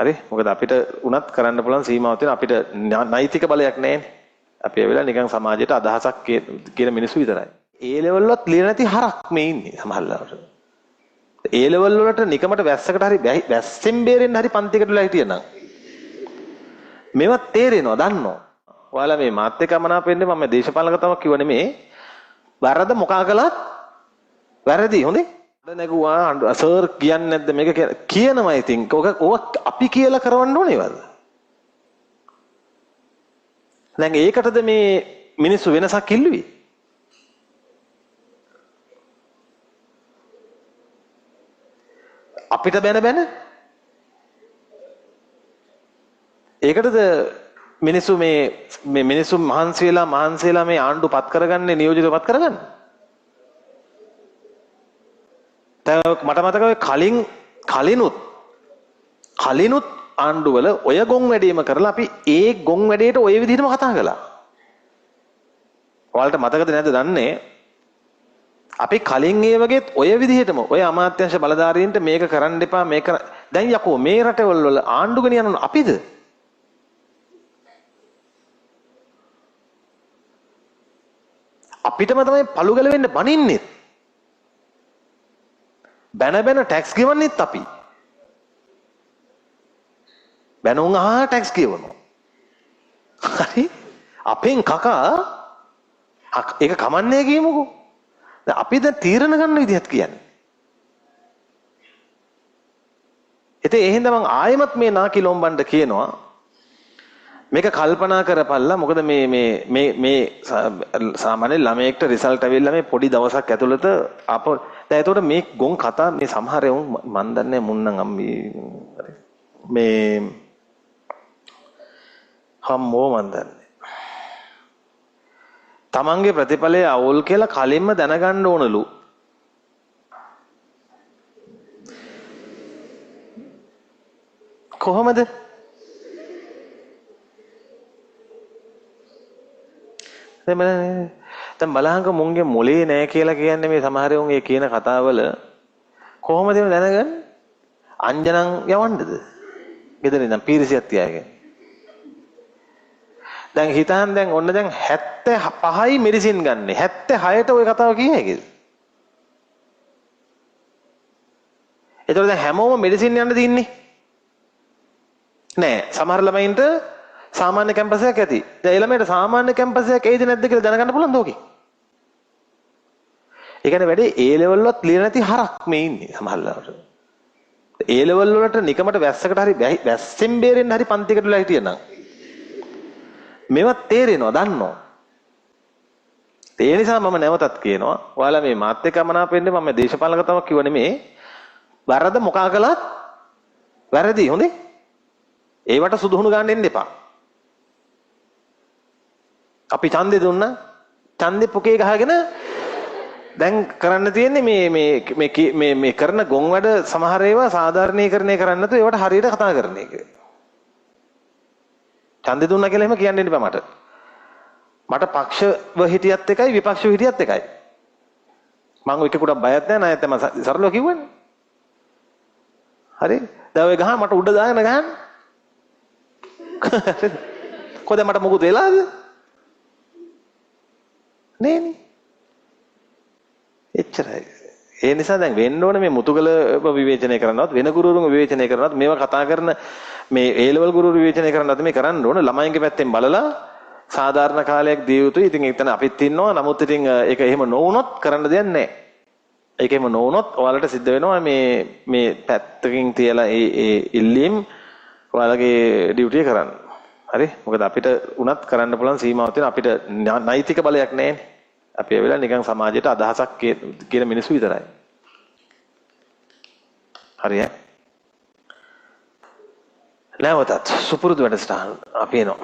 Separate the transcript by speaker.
Speaker 1: හරි මොකද අපිට උනත් කරන්න පුළුවන් සීමාවක් තියෙන අපිට නෛතික බලයක් නැහැනේ. අපි ඒ වෙලාව නිකන් සමාජයට අදහසක් කියන මිනිස්සු විතරයි. ඒ ලෙවල් වලත් ලියන නැති හරක් මේ ඉන්නේ සමහරවල්ලාට. ඒ ලෙවල් වලට නිකමට වැස්සකට හරි වැස්සෙන් බේරෙන්න හරි පන්තිකට වෙලා හිටියනම් මේවත් තේරෙනවා දන්නවා. ඔයාලා මේ මාත් එක්ක අමනාප වෙන්නේ මම දේශපාලකතාවක් කිව්ව නෙමේ. වරද මොකා කළත් වැරදි හොඳේ. නැගුවා සර් කියන්නේ නැද්ද මේක කියනවා ඉතින් ඔක අපි කියලා කරවන්න ඕනේ වද දැන් ඒකටද මේ මිනිස්සු වෙනසක් ඉල්ලුවේ අපිට බැන ඒකටද මිනිස්සු මේ මිනිස්සු මහන්සි වෙලා මේ ආණ්ඩු පත් කරගන්නේ නියෝජිතව පත් කරගන්නේ මට මතකයි කලිනුත් ආණ්ඩුවල ඔය ගොන් වැඩේම කරලා අපි ඒ ගොන් වැඩේට ඔය විදිහටම කතා කළා. ඔයාලට මතකද නැද්ද දන්නේ? අපි කලින් ඒ වගේත් ඔය විදිහටම ඔය අමාත්‍යාංශ බලධාරීන්ට මේක කරන්න එපා මේක දැන් යකෝ මේ රටවල වල ආණ්ඩු ගෙනියන අපිද? අපිටම තමයි පළු ගැලවෙන්න බනින්නේ. බැන ටැක්ස් ගෙවන්නෙත් අපි. බැනුම් අහා ටැක්ස් ගෙවනවා. හරි? අපෙන් කකා ඒක කමන්නේ කියමුකෝ. දැන් අපි දැන් තීරණ ගන්න විදිහත් කියන්නේ. ඉතින් ඒ හින්දා මම ආයෙමත් මේ නාකි ලොම්බන්ට කියනවා මේක කල්පනා කරපල්ලා මොකද මේ සාමාන්‍ය ළමයෙක්ට රිසල්ට් ඇවිල්ලා මේ පොඩි දවසක් ඇතුළත දැන් එතකොට මේ ගොන් කතා මේ සමහර උන් මන් දන්නේ මුන්නම් අම්මි මේ හම්මෝ මන් දන්නේ තමන්ගේ ප්‍රතිඵලය අවුල් කියලා කලින්ම දැනගන්න ඕනලු කොහොමද දැන් බලහංග මුන්ගේ මොලේ නැහැ කියලා කියන්නේ මේ සමහර උන් ඒ කියන කතාවල කොහොමද මේ දැනගන්නේ? අංජනන් යවන්නද? ගෙදර ඉඳන් පීරිසියක් තියාගෙන. දැන් හිතහන් දැන් ඔන්න දැන් 75යි මෙඩිසින් ගන්නෙ. 76ට ওই කතාව කිය හැකිද? ඒතකොට දැන් හැමෝම මෙඩිසින් යන්න දින්නේ. නෑ සමහර ළමයින්ට සාමාන්‍ය කැම්පස් එකක් ඇති. දැන් ඒ ළමයට සාමාන්‍ය කැම්පස් එකක් ඇයිද නැද්ද කියලා දැනගන්න පුළුවන්ද ඕකේ? ඒ කියන්නේ වැඩි ඒ ලෙවල් වලත් ලියන නැති හරක් මේ ඉන්නේ සමහරවල්ලාට. ඒ ලෙවල් වලට නිකමට වැස්සකට හරි වැස්සෙන් බේරෙන්න හරි පන්තිකට වෙලා හිටියනම් මේවත් තේරෙනවා දන්නවා. ඒ නිසා මම නැවතත් කියනවා ඔයාලා මේ මාත් එක්ක අමනාප වෙන්නේ මම දේශපාලකතාවක් කිව්ව නෙමේ. වරද මොකා කළත් වැරදි හොඳේ. ඒවට සුදුහුණු ගන්න එන්න එපා. අපි ඡන්දේ දුන්නා. ඡන්දේ පොකේ ගහගෙන දැන් කරන්න තියෙන්නේ මේ කරන ගොන් වැඩ සමහර ඒවා සාධාරණීකරණය කරන්න නැතුව ඒවට හරියට කතා කරන එක. ඡන්දේ දුන්නා කියලා එහෙම කියන්න ඉන්න බෑ මට. මට පක්ෂව හිටියත් එකයි විපක්ෂව හිටියත් එකයි. මම එකෙකුට බයත් නැහැ නායත් මම සරලව කිව්වනේ. හරි? දැන් ඔය ගහ මට උඩ දාගෙන ගහන්න. කොහෙද මට මොකුත් වෙලාද? නේනේ. එච්චරයි. ඒ නිසා දැන් වෙන්න ඕනේ මේ මුතුගලව විවේචනය කරනවත් වෙන ගුරුවරුන් විවේචනය කරනවත් මේවා කතා කරන මේ A level ගුරුවරු විවේචනය කරනවත් මේ කරන්න ඕනේ ළමයින්ගේ පැත්තෙන් බලලා සාධාරණ කාලයක් දිය යුතුයි. ඉතින් එතන අපිත් ඉන්නවා. නමුත් ඉතින් ඒක එහෙම නොවුනොත් කරන්න දෙයක් නැහැ. ඒක එහෙම නොවුනොත් ඔයාලට සිද්ධ වෙනවා මේ පැත්තකින් තියලා ඒ ඉල්ලීම් ඔයාලගේ ඩියුටිය කරන්න. හරි? මොකද අපිට උනත් කරන්න පුළුවන් සීමාවක් තියෙන අපිට නෛතික බලයක් නැහැනේ. අපි ඒ වෙලාව නිකන් සමාජයට අදහසක් කියන මිනිස්සු විතරයි. හරිය? නැවතත් සුපුරුදු වැඩසටහන අපි එනවා.